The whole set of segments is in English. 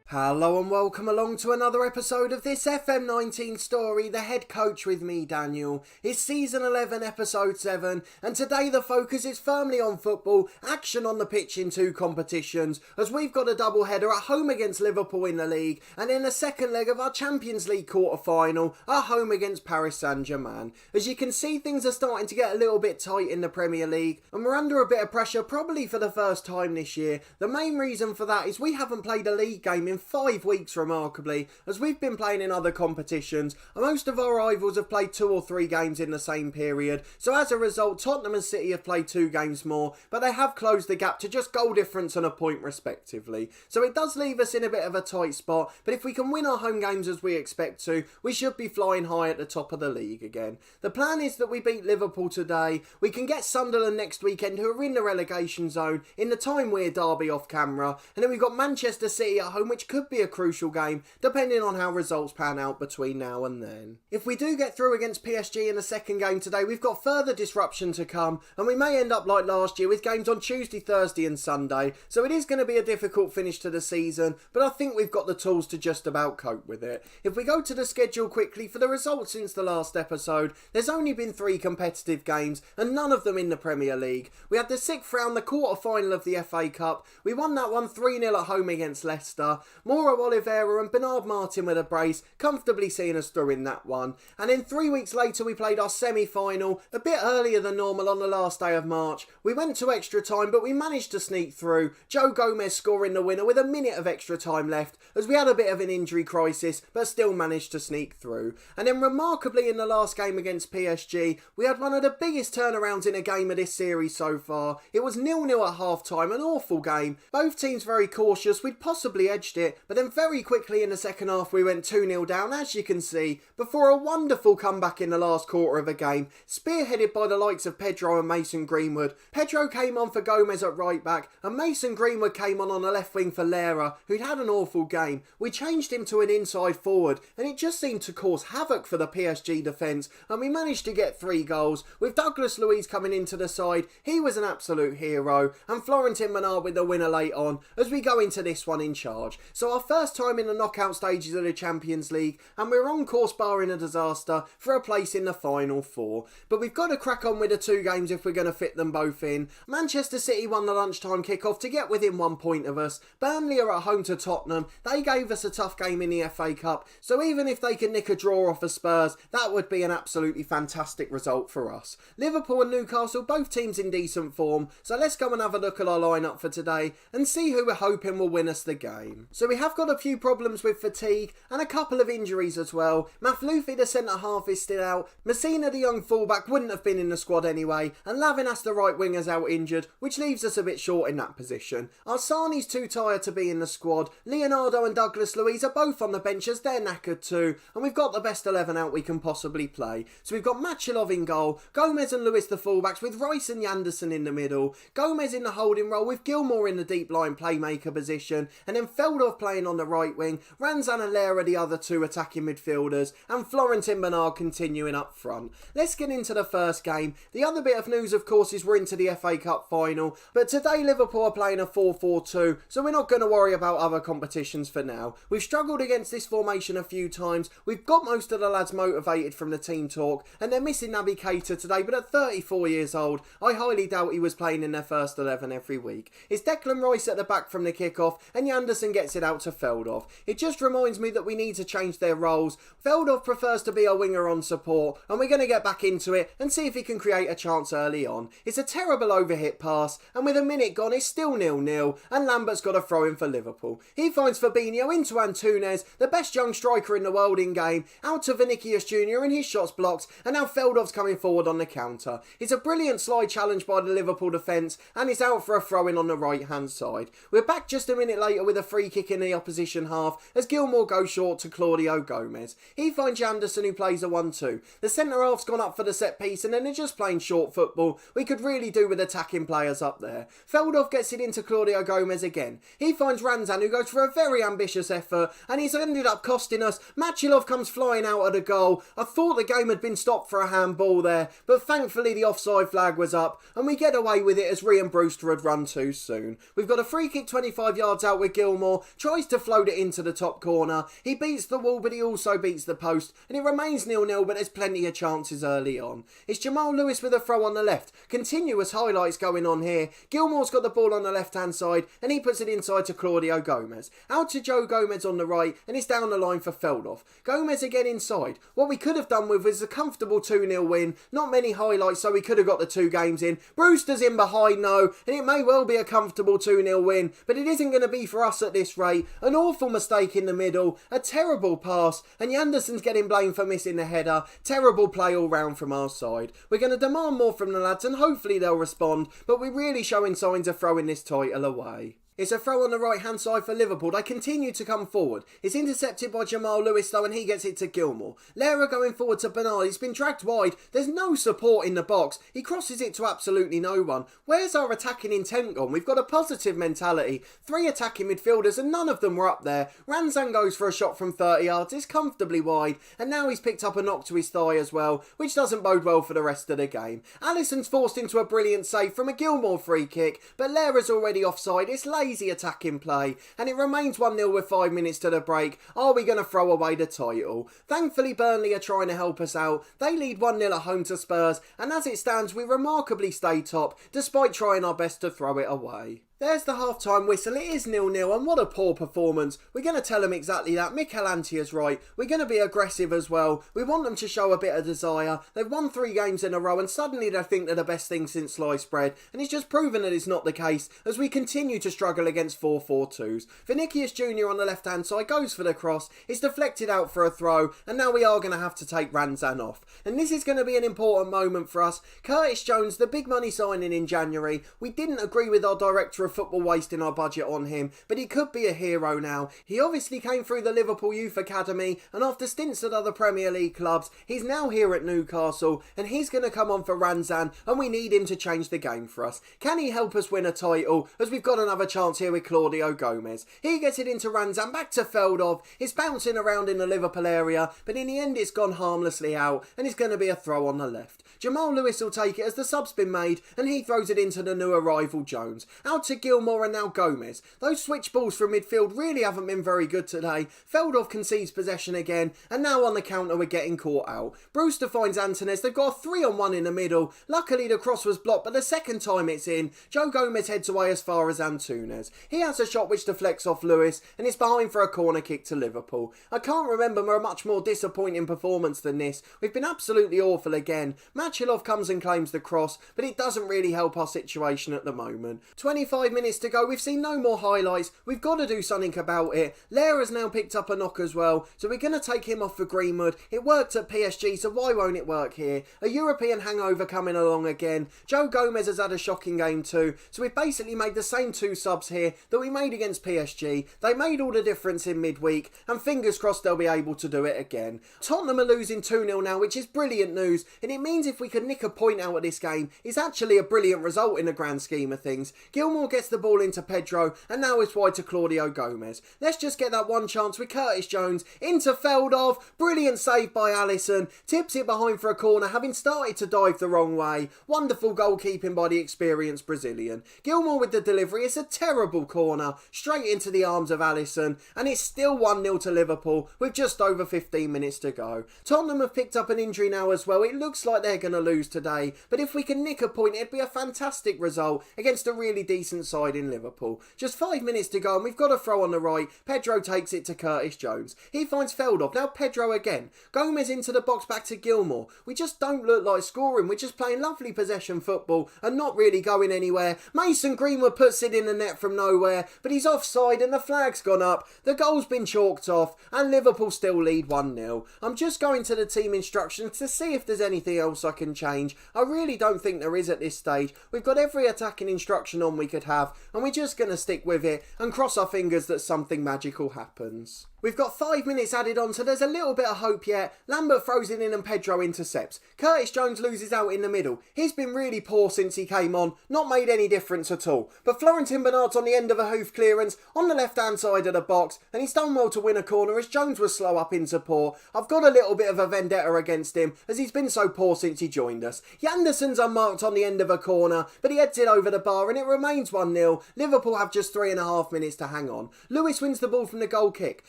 Hello and welcome along to another episode of this FM19 story, The Head Coach with me, Daniel. It's season 11, episode 7, and today the focus is firmly on football, action on the pitch in two competitions, as we've got a double-header at home against Liverpool in the league, and in the second leg of our Champions League quarter-final, at home against Paris Saint-Germain. As you can see, things are starting to get a little bit tight in the Premier League, and we're under a bit of pressure probably for the first time this year. The main reason for that is we haven't played a league game in 5 weeks remarkably, as we've been playing in other competitions, and most of our rivals have played 2 or 3 games in the same period, so as a result Tottenham and City have played 2 games more, but they have closed the gap to just goal difference and a point respectively, so it does leave us in a bit of a tight spot, but if we can win our home games as we expect to, we should be flying high at the top of the league again. The plan is that we beat Liverpool today, we can get Sunderland next weekend who are in the relegation zone in the time we're derby off camera, and then we've got Manchester City at home, which could be a crucial game depending on how results pan out between now and then. If we do get through against PSG in the second game today, we've got further disruption to come, and we may end up like last year with games on Tuesday, Thursday and Sunday, so it is going to be a difficult finish to the season, but I think we've got the tools to just about cope with it. If we go to the schedule quickly, for the results since the last episode, there's only been 3 competitive games and none of them in the Premier League. We had the 6th round, the quarter final of the FA Cup, we won that one 3-0 at home against Leicester. Mauro Oliveira and Bernard Martin with a brace, comfortably seeing us through in that one. And then 3 weeks later we played our semi-final, a bit earlier than normal on the last day of March. We went to extra time but we managed to sneak through, Joe Gomez scoring the winner with a minute of extra time left, as we had a bit of an injury crisis but still managed to sneak through. And then remarkably in the last game against PSG, we had one of the biggest turnarounds in a game of this series so far. It was 0-0 at half time, an awful game. Both teams very cautious, we'd possibly edged it, but then very quickly in the second half we went 2-0 down, as you can see, before a wonderful comeback in the last quarter of a game, spearheaded by the likes of Pedro and Mason Greenwood. Pedro came on for Gomez at right back, and Mason Greenwood came on the left wing for Lera, who'd had an awful game. We changed him to an inside forward, and it just seemed to cause havoc for the PSG defence, and we managed to get 3 goals, with Douglas Luiz coming into the side. He was an absolute hero, and Florentin Bernard with the winner late on, as we go into this one in charge. So our first time in the knockout stages of the Champions League, and we're on course barring a disaster for a place in the final 4. But we've got to crack on with the 2 games if we're going to fit them both in. Manchester City won the lunchtime kickoff to get within 1 point of us. Burnley are at home to Tottenham. They gave us a tough game in the FA Cup, so even if they can nick a draw off of Spurs, that would be an absolutely fantastic result for us. Liverpool and Newcastle, both teams in decent form, so let's go and have a look at our lineup for today and see who we're hoping will win us the game. So we have got a few problems with fatigue and a couple of injuries as well. Maflufi, the centre half, is still out. Messina, the young fullback, wouldn't have been in the squad anyway, and Lavinas, the right wing, is out injured, which leaves us a bit short in that position. Arsani's too tired to be in the squad. Leonardo and Douglas Luiz are both on the bench as they're knackered too, and we've got the best 11 out we can possibly play. So we've got Machilov in goal, Gomez and Lewis the fullbacks, with Rice and Yanderson in the middle, Gomez in the holding role with Gilmour in the deep line playmaker position, and then Feldorf playing on the right wing, Ranzan and Lera the other 2 attacking midfielders, and Florentin Bernard continuing up front. Let's get into the first game. The other bit of news of course is we're into the FA Cup final, but today Liverpool are playing a 4-4-2, so we're not going to worry about other competitions for now. We've struggled against this formation a few times, we've got most of the lads motivated from the team talk, and they're missing Naby Keita today, but at 34 years old, I highly doubt he was playing in their first 11 every week. It's Declan Rice at the back from the kickoff, and Yanderson gets it out to Feldorf. It just reminds me that we need to change their roles. Feldorf prefers to be a winger on support, and we're going to get back into it and see if he can create a chance early on. It's a terrible overhit pass, and with a minute gone it's still 0-0, and Lambert's got a throw in for Liverpool. He finds Fabinho into Antunes, the best young striker in the world in game, out to Vinicius Jr. and his shots blocked, and now Feldorf's coming forward on the counter. It's a brilliant slide challenge by the Liverpool defence, and it's out for a throw-in on the right-hand side. We're back just a minute later with a free kick in the opposition half, as Gilmour goes short to Claudio Gomez. He finds Yanderson, who plays a 1-2. The centre-half's gone up for the set-piece, and then they're just playing short football. We could really do with attacking players up there. Feldorf gets it into Claudio Gomez again. He finds Ranzan, who goes for a very ambitious effort, and he's ended up costing us. Machilov comes flying out of the goal. I thought the game had been stopped for a handball there, but thankfully the offside flag was up, and we get away with it as Rhian Brewster had run too soon. We've got a free kick 25 yards out with Gilmour, tries to float it into the top corner. He beats the wall, but he also beats the post, and it remains 0-0, but there's plenty of chances early on. It's Jamal Lewis with a throw on the left. Continuous highlights going on here. Gilmore's got the ball on the left-hand side, and he puts it inside to Claudio Gomez. Out to Joe Gomez on the right, and it's down the line for Feldhoff. Gomez again inside. What we could have done with was a comfortable 2-0 win. Not many highlights, so we could have got the 2 games in. Brewster's in behind, no, and it may well be a comfortable 2-0 win, but it isn't going to be for us at this rate. An awful mistake in the middle, a terrible pass, and Yanderson's getting blamed for missing the header. Terrible play all round from our side. We're going to demand more from the lads, and hopefully they'll respond, but we're really showing signs of throwing this title away. It's a throw on the right hand side for Liverpool. They continue to come forward. It's intercepted by Jamal Lewis though, and he gets it to Gilmore. Lera going forward to Bernard. He's been dragged wide. There's no support in the box. He crosses it to absolutely no one. Where's our attacking intent gone? We've got a positive mentality. 3 attacking midfielders and none of them were up there. Ranzan goes for a shot from 30 yards. It's comfortably wide, and now he's picked up a knock to his thigh as well, which doesn't bode well for the rest of the game. Alisson's forced into a brilliant save from a Gilmore free kick, but Lera's already offside. It's lazy attacking play, and it remains 1-0 with 5 minutes to the break. Are we going to throw away the title? Thankfully Burnley are trying to help us out. They lead 1-0 at home to Spurs, and as it stands we remarkably stay top despite trying our best to throw it away. There's the half-time whistle. It is 0-0, and what a poor performance. We're going to tell them exactly that. Mikel Antia's right. We're going to be aggressive as well. We want them to show a bit of desire. They've won 3 games in a row, and suddenly they think they're the best thing since sliced bread, and it's just proven that it's not the case as we continue to struggle against 4-4-2s. Vinicius Jr. on the left-hand side goes for the cross. It's deflected out for a throw, and now we are going to have to take Ranzan off. And this is going to be an important moment for us. Curtis Jones, the big money signing in January. We didn't agree with our director of football wasting our budget on him, but he could be a hero now. He obviously came through the Liverpool Youth Academy, and after stints at other Premier League clubs, he's now here at Newcastle, and he's going to come on for Ranzan, and we need him to change the game for us. Can he help us win a title, as we've got another chance here with Claudio Gomez? He gets it into Ranzan, back to Feldhoff. It's bouncing around in the Liverpool area, but in the end it's gone harmlessly out, and it's going to be a throw on the left. Jamal Lewis will take it as the sub's been made, and he throws it into the new arrival Jones. Out to Gilmore and now Gomez. Those switch balls from midfield really haven't been very good today. Feldhoff concedes possession again, and now on the counter we're getting caught out. Brewster finds Antunes. They've got a 3-on-1 in the middle. Luckily the cross was blocked, but the second time it's in. Joe Gomez heads away as far as Antunes. He has a shot which deflects off Lewis, and it's behind for a corner kick to Liverpool. I can't remember a much more disappointing performance than this. We've been absolutely awful again. Machilov comes and claims the cross, but it doesn't really help our situation at the moment. 25 minutes to go. We've seen no more highlights. We've got to do something about it. Lera's now picked up a knock as well, so we're going to take him off for Greenwood. It worked at PSG, so why won't it work here? A European hangover coming along again. Joe Gomez has had a shocking game too, so we've basically made the same 2 subs here that we made against PSG. They made all the difference in midweek, and fingers crossed they'll be able to do it again. Tottenham are losing 2-0 now, which is brilliant news, and it means if we could nick a point out of this game, it's actually a brilliant result in the grand scheme of things. Gilmore gets the ball into Pedro, and now it's wide to Claudio Gomez. Let's just get that one chance with Curtis Jones into Feldhoff. Brilliant save by Alisson. Tips it behind for a corner, having started to dive the wrong way. Wonderful goalkeeping by the experienced Brazilian. Gilmore with the delivery. It's a terrible corner, straight into the arms of Alisson, and it's still 1-0 to Liverpool with just over 15 minutes to go. Tottenham have picked up an injury now as well. It looks like they're going to lose today, but if we can nick a point, it'd be a fantastic result against a really decent side in Liverpool. Just 5 minutes to go, and we've got a throw on the right. Pedro takes it to Curtis Jones. He finds Feldhoff. Now Pedro again. Gomez into the box, back to Gilmore. We just don't look like scoring. We're just playing lovely possession football and not really going anywhere. Mason Greenwood puts it in the net from nowhere, but he's offside and the flag's gone up. The goal's been chalked off, and Liverpool still lead 1-0. I'm just going to the team instructions to see if there's anything else I can change. I really don't think there is at this stage. We've got every attacking instruction on we could have, and we're just going to stick with it and cross our fingers that something magical happens. We've got 5 minutes added on, so there's a little bit of hope yet. Lambert throws it in and Pedro intercepts. Curtis Jones loses out in the middle. He's been really poor since he came on, not made any difference at all. But Florentin Bernard's on the end of a hoof clearance on the left hand side of the box, and he's done well to win a corner as Jones was slow up in support. I've got a little bit of a vendetta against him as he's been so poor since he joined us. Yanderson's unmarked on the end of a corner, but he heads it over the bar and it remains 1-0. Liverpool have just 3.5 minutes to hang on. Lewis wins the ball from the goal kick.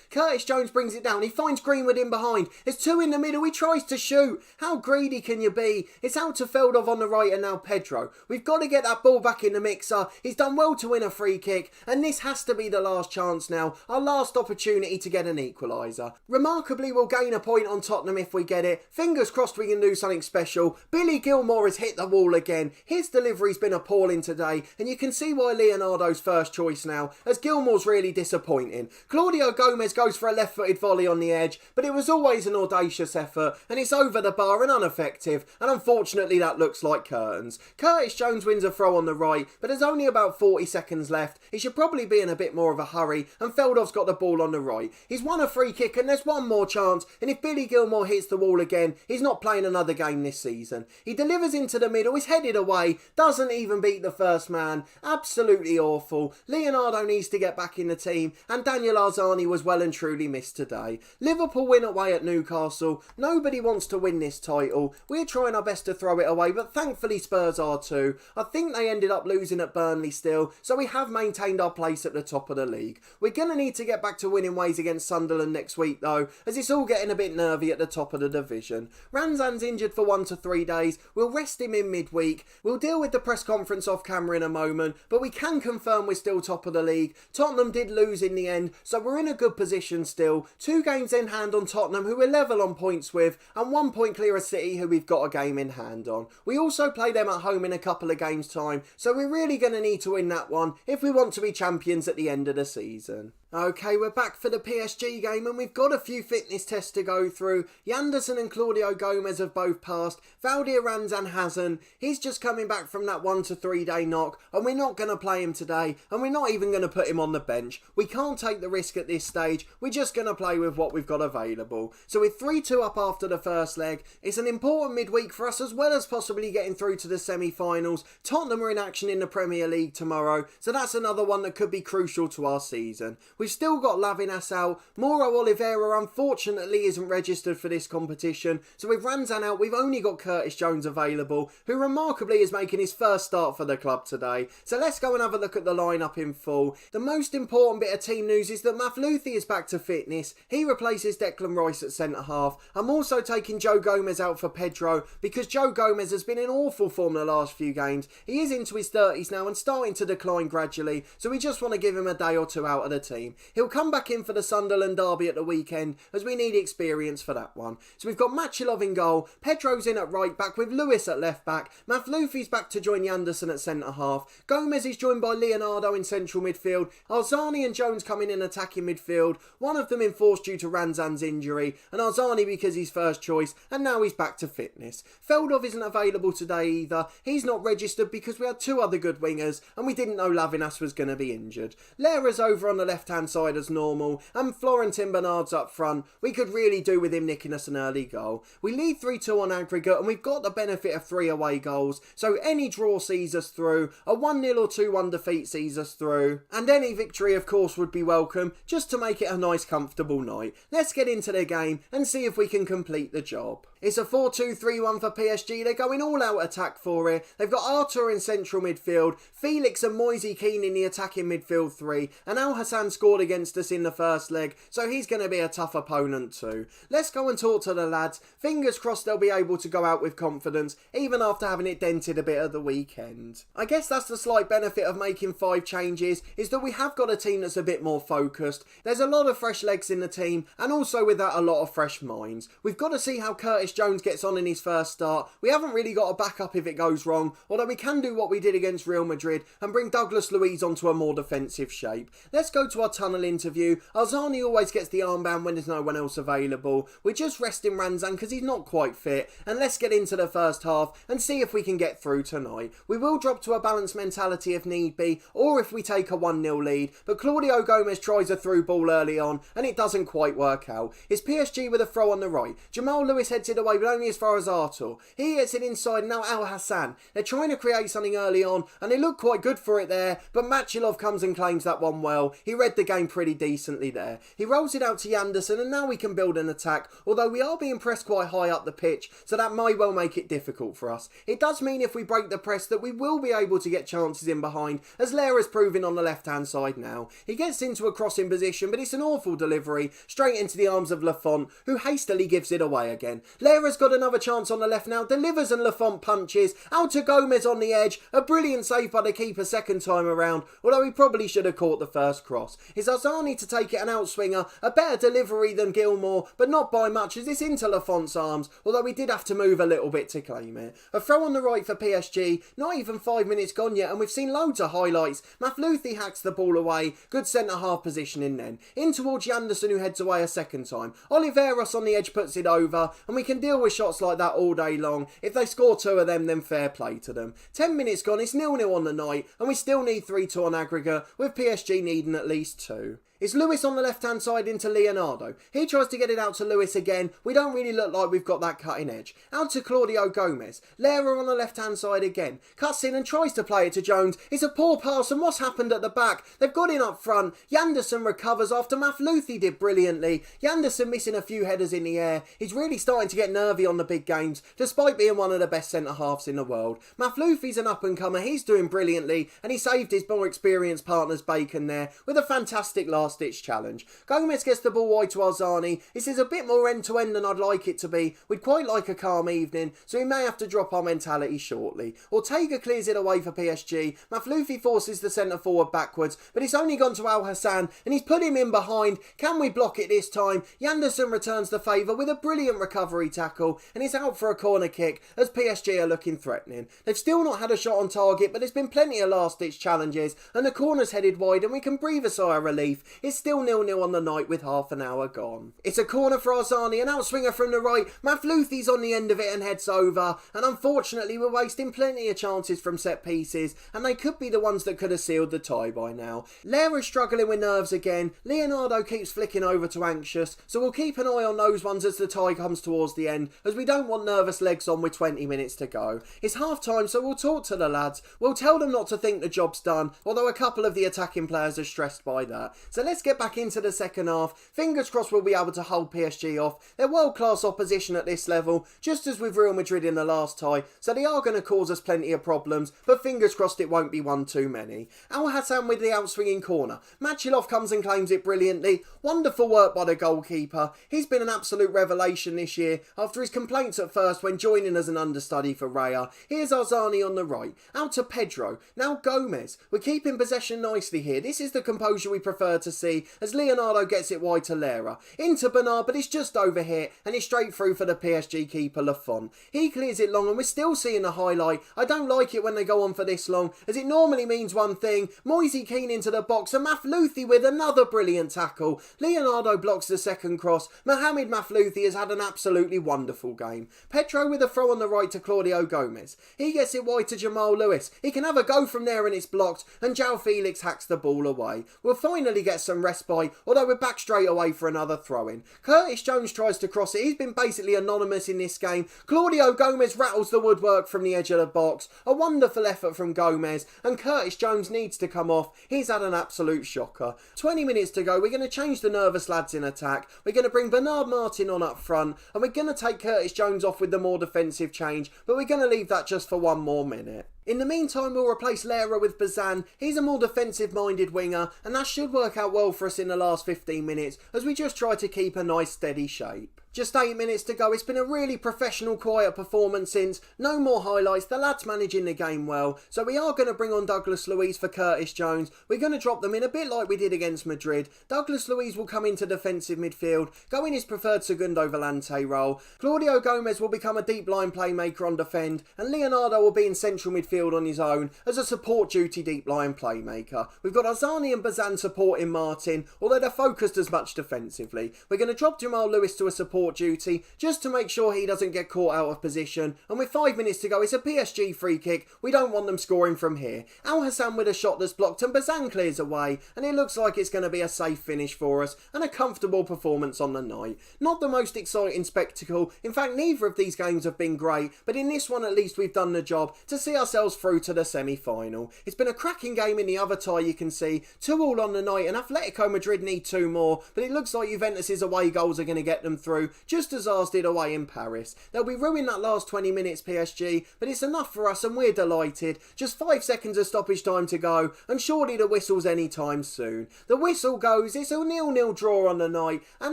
Curtis Jones brings it down. He finds Greenwood in behind. There's 2 in the middle. He tries to shoot. How greedy can you be? It's out to Feldov on the right and now Pedro. We've got to get that ball back in the mixer. He's done well to win a free kick, and this has to be the last chance now. Our last opportunity to get an equaliser. Remarkably, we'll gain a point on Tottenham if we get it. Fingers crossed we can do something special. Billy Gilmour has hit the wall again. His delivery's been appalling today, and you can see why Leonardo's first choice now, as Gilmour's really disappointing. Claudio Gomez goes for a left-footed volley on the edge, but it was always an audacious effort, and it's over the bar and ineffective, and unfortunately that looks like curtains. Curtis Jones wins a throw on the right, but there's only about 40 seconds left. He should probably be in a bit more of a hurry, and Feldov's got the ball on the right. He's won a free kick, and there's one more chance, and if Billy Gilmour hits the wall again, he's not playing another game this season. He delivers into the middle, he's headed away, doesn't even beat the first man. Absolutely awful. Leonardo needs to get back in the team, and Daniel Arzani was well and truly missed today. Liverpool win away at Newcastle. Nobody wants to win this title. We're trying our best to throw it away, but thankfully Spurs are too. I think they ended up losing at Burnley still, so we have maintained our place at the top of the league. We're going to need to get back to winning ways against Sunderland next week though, as it's all getting a bit nervy at the top of the division. Ranzan's injured for 1 to 3 days. We'll rest him in midweek. We'll deal with the press conference off camera in a moment, but we can confirm we're still top of the league. Tottenham did lose in the end, so we're in a good position still. 2 games in hand on Tottenham, who we're level on points with, and 1 point clear of City, who we've got a game in hand on. We also play them at home in a couple of games time, so we're really going to need to win that one if we want to be champions at the end of the season. Okay, we're back for the PSG game and we've got a few fitness tests to go through. Yanderson and Claudio Gomez have both passed. Valdir Ranzan hasn't. He's just coming back from that 1 to 3 day knock, and we're not going to play him today, and we're not even going to put him on the bench. We can't take the risk at this stage. We're just going to play with what we've got available. So with 3-2 up after the first leg, it's an important midweek for us as well as possibly getting through to the semi-finals. Tottenham are in action in the Premier League tomorrow, so that's another one that could be crucial to our season. We've still got Lavinas out. Mauro Oliveira unfortunately isn't registered for this competition, so with Ranzan out we've only got Curtis Jones available, who remarkably is making his first start for the club today. So let's go and have a look at the lineup in full. The most important bit of team news is that Maflouthi is back to fitness. He replaces Declan Rice at centre half. I'm also taking Joe Gomez out for Pedro because Joe Gomez has been in awful form the last few games. He is into his 30s now and starting to decline gradually, so we just want to give him a day or 2 out of the team. He'll come back in for the Sunderland derby at the weekend as we need experience for that one. So we've got Machilov in goal, Pedro's in at right back with Lewis at left back, Maflouthi's back to join Yanderson at centre half, Gomez is joined by Leonardo in central midfield, Arzani and Jones coming in attacking midfield, one of them enforced due to Ranzan's injury, and Arzani because he's first choice, and now he's back to fitness. Feldov isn't available today either. He's not registered because we had 2 other good wingers and we didn't know Lavinas was going to be injured. Lera's over on the left hand side as normal, and Florentin Bernard's up front. We could really do with him nicking us an early goal. We lead 3-2 on aggregate and we've got the benefit of 3 away goals, so any draw sees us through, a 1-0 or 2-1 defeat sees us through, and any victory of course would be welcome just to make it a nice comfortable night. Let's get into the game and see if we can complete the job. It's a 4-2-3-1 for PSG. They're going all out attack for it. They've got Artur in central midfield, Felix and Moise Keane in the attacking midfield 3, and Al Hassan scored against us in the first leg, so he's going to be a tough opponent too. Let's go and talk to the lads. Fingers crossed they'll be able to go out with confidence, even after having it dented a bit at the weekend. I guess that's the slight benefit of making 5 changes, is that we have got a team that's a bit more focused. There's a lot of fresh legs in the team, and also with that a lot of fresh minds. We've got to see how Curtis Jones gets on in his first start. We haven't really got a backup if it goes wrong, although we can do what we did against Real Madrid and bring Douglas Luiz onto a more defensive shape. Let's go to our tunnel interview. Arzani always gets the armband when there's no one else available. We're just resting Ranzan because he's not quite fit. And let's get into the first half and see if we can get through tonight. We will drop to a balanced mentality if need be, or if we take a 1-0 lead. But Claudio Gomez tries a through ball early on and it doesn't quite work out. It's PSG with a throw on the right. Jamal Lewis heads it away but only as far as Artur. He gets it inside, now Al Hassan. They're trying to create something early on and they look quite good for it there, but Machilov comes and claims that one well. He read the game pretty decently there. He rolls it out to Yanderson and now we can build an attack, although we are being pressed quite high up the pitch, so that may well make it difficult for us. It does mean if we break the press that we will be able to get chances in behind, as Lera's proving on the left hand side now. He gets into a crossing position, but it's an awful delivery, straight into the arms of Lafont, who hastily gives it away again. Lera's got another chance on the left now, delivers and Lafont punches, out to Gomez on the edge, a brilliant save by the keeper second time around, although he probably should have caught the first cross. It's Arzani to take it, an outswinger, a better delivery than Gilmore, but not by much as it's into Lafont's arms, although he did have to move a little bit to claim it. A throw on the right for PSG, not even 5 minutes gone yet and we've seen loads of highlights. Maflouthi hacks the ball away, good centre half positioning then. In towards Yanderson who heads away a second time. Oliveros on the edge puts it over and we can deal with shots like that all day long. If they score 2 of them then fair play to them. 10 minutes gone, it's 0-0 on the night and we still need 3-2 on aggregate, with PSG needing at least 2. It's Lewis on the left-hand side into Leonardo. He tries to get it out to Lewis again. We don't really look like we've got that cutting edge. Out to Claudio Gomez. Lera on the left-hand side again. Cuts in and tries to play it to Jones. It's a poor pass and what's happened at the back? They've got in up front. Yanderson recovers after Maflouthi did brilliantly. Yanderson missing a few headers in the air. He's really starting to get nervy on the big games, despite being one of the best centre-halves in the world. Maflouthi's an up-and-comer. He's doing brilliantly and he saved his more experienced partner's bacon there with a fantastic last-ditch challenge. Gomez gets the ball wide to Arzani. This is a bit more end-to-end than I'd like it to be. We'd quite like a calm evening, so we may have to drop our mentality shortly. Ortega clears it away for PSG. Maflouthi forces the centre-forward backwards, but it's only gone to Al Hassan, and he's put him in behind. Can we block it this time? Yanderson returns the favour with a brilliant recovery tackle, and it's out for a corner kick, as PSG are looking threatening. They've still not had a shot on target, but there's been plenty of last-ditch challenges, and the corner's headed wide, and we can breathe a sigh of relief. It's still 0-0 on the night with half an hour gone. It's a corner for Arzani, an outswinger from the right. Maflouthi's on the end of it and heads over, and unfortunately we're wasting plenty of chances from set pieces, and they could be the ones that could have sealed the tie by now. Lera's struggling with nerves again. Leonardo keeps flicking over to Anxious, so we'll keep an eye on those ones as the tie comes towards the end, as we don't want nervous legs on with 20 minutes to go. It's half time, so we'll talk to the lads. We'll tell them not to think the job's done, although a couple of the attacking players are stressed by that. So let's get back into the second half. Fingers crossed we'll be able to hold PSG off. They're world-class opposition at this level, just as with Real Madrid in the last tie, so they are going to cause us plenty of problems, but fingers crossed it won't be one too many. Al Hassan with the outswinging corner. Machilov comes and claims it brilliantly. Wonderful work by the goalkeeper. He's been an absolute revelation this year, after his complaints at first when joining as an understudy for Raya. Here's Arzani on the right. Out to Pedro. Now Gomez. We're keeping possession nicely here. This is the composure we prefer to see, as Leonardo gets it wide to Lera. Into Bernard, but it's just over here, and it's straight through for the PSG keeper Lafont. He clears it long, and we're still seeing the highlight. I don't like it when they go on for this long, as it normally means one thing. Moise Keane into the box, and Maflouthi with another brilliant tackle. Leonardo blocks the second cross. Mohamed Maflouthi has had an absolutely wonderful game. Petro with a throw on the right to Claudio Gomez. He gets it wide to Jamal Lewis. He can have a go from there and it's blocked, and João Felix hacks the ball away. We'll finally get some respite, although we're back straight away for another throw-in. Curtis Jones tries to cross it. He's been basically anonymous in this game. Claudio Gomez rattles the woodwork from the edge of the box. A wonderful effort from Gomez, and Curtis Jones needs to come off. He's had an absolute shocker. 20 minutes to go. We're going to change the nervous lads in attack. We're going to bring Bernard Martin on up front, and we're going to take Curtis Jones off with the more defensive change, but we're going to leave that just for one more minute. In the meantime, we'll replace Lera with Bazan. He's a more defensive-minded winger, and that should work out well for us in the last 15 minutes, as we just try to keep a nice steady shape. Just 8 minutes to go. It's been a really professional, quiet performance since. No more highlights. The lad's managing the game well. So we are going to bring on Douglas Luiz for Curtis Jones. We're going to drop them in a bit like we did against Madrid. Douglas Luiz will come into defensive midfield, go in his preferred Segundo Volante role. Claudio Gomez will become a deep line playmaker on defend, and Leonardo will be in central midfield on his own as a support duty deep line playmaker. We've got Azani and Bazan supporting Martin, although they're focused as much defensively. We're going to drop Jamal Lewis to a support duty just to make sure he doesn't get caught out of position, and with 5 minutes to go it's a PSG free kick. We don't want them scoring from here. Al Hassan with a shot that's blocked and Bazan clears away, and it looks like it's going to be a safe finish for us and a comfortable performance on the night. Not the most exciting spectacle, in fact neither of these games have been great, but in this one at least we've done the job to see ourselves through to the semi-final. It's been a cracking game in the other tie, you can see, 2-2 on the night, and Atletico Madrid need 2 more, but it looks like Juventus's away goals are going to get them through, just as ours did away in Paris. They'll be ruining that last 20 minutes PSG, but it's enough for us and we're delighted. Just 5 seconds of stoppage time to go, and surely the whistle's any time soon. The whistle goes, it's a 0-0 draw on the night, an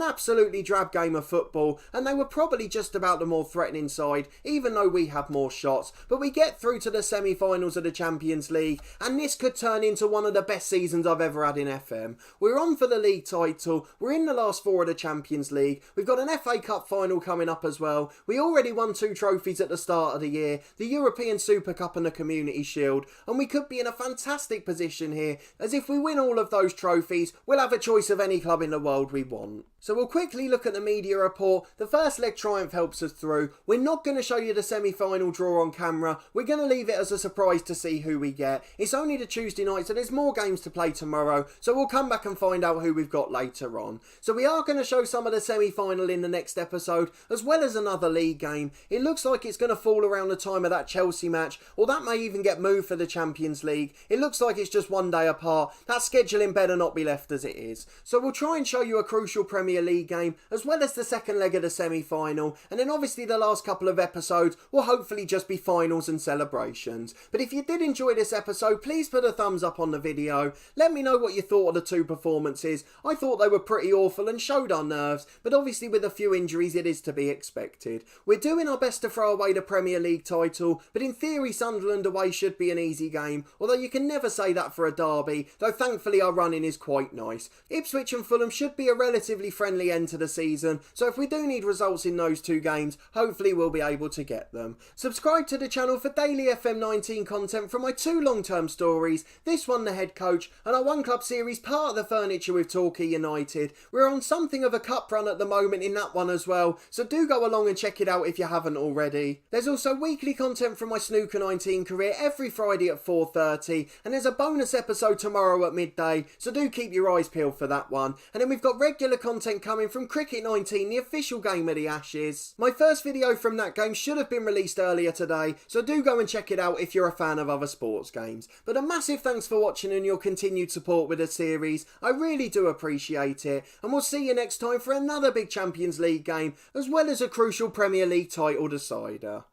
absolutely drab game of football, and they were probably just about the more threatening side, even though we had more shots. But we get through to the semi-finals of the Champions League, and this could turn into one of the best seasons I've ever had in FM. We're on for the league title, we're in the last 4 of the Champions League, we've got an FA Cup final coming up as well. We already won 2 trophies at the start of the year, the European Super Cup and the Community Shield, and we could be in a fantastic position here, as if we win all of those trophies, we'll have a choice of any club in the world we want. So we'll quickly look at the media report. The first leg triumph helps us through. We're not going to show you the semi-final draw on camera. We're going to leave it as a surprise to see who we get. It's only the Tuesday night, so there's more games to play tomorrow, so we'll come back and find out who we've got later on. So we are going to show some of the semi-final in the next episode, as well as another league game. It looks like it's going to fall around the time of that Chelsea match, or that may even get moved for the Champions League. It looks like it's just one day apart. That scheduling better not be left as it is. So we'll try and show you a crucial Premier League game, as well as the second leg of the semi-final, and then obviously the last couple of episodes will hopefully just be finals and celebrations. But if you did enjoy this episode, please put a thumbs up on the video. Let me know what you thought of the 2 performances. I thought they were pretty awful and showed our nerves, but obviously with a few injuries it is to be expected. We're doing our best to throw away the Premier League title, but in theory Sunderland away should be an easy game, although you can never say that for a derby, though thankfully our running is quite nice. Ipswich and Fulham should be a relatively friendly end to the season, so if we do need results in those 2 games, hopefully we'll be able to get them. Subscribe to the channel for daily FM19 content from my 2 long-term stories, this one The Head Coach, and our One Club series part of the furniture with Torquay United. We're on something of a cup run at the moment in that one as well, so do go along and check it out if you haven't already. There's also weekly content from my Snooker 19 career every Friday at 4:30, and there's a bonus episode tomorrow at midday, so do keep your eyes peeled for that one. And then we've got regular content coming from Cricket 19, the official game of the Ashes. My first video from that game should have been released earlier today, so do go and check it out if you're a fan of other sports games. But a massive thanks for watching and your continued support with the series. I really do appreciate it, and we'll see you next time for another big Champions League game, as well as a crucial Premier League title decider.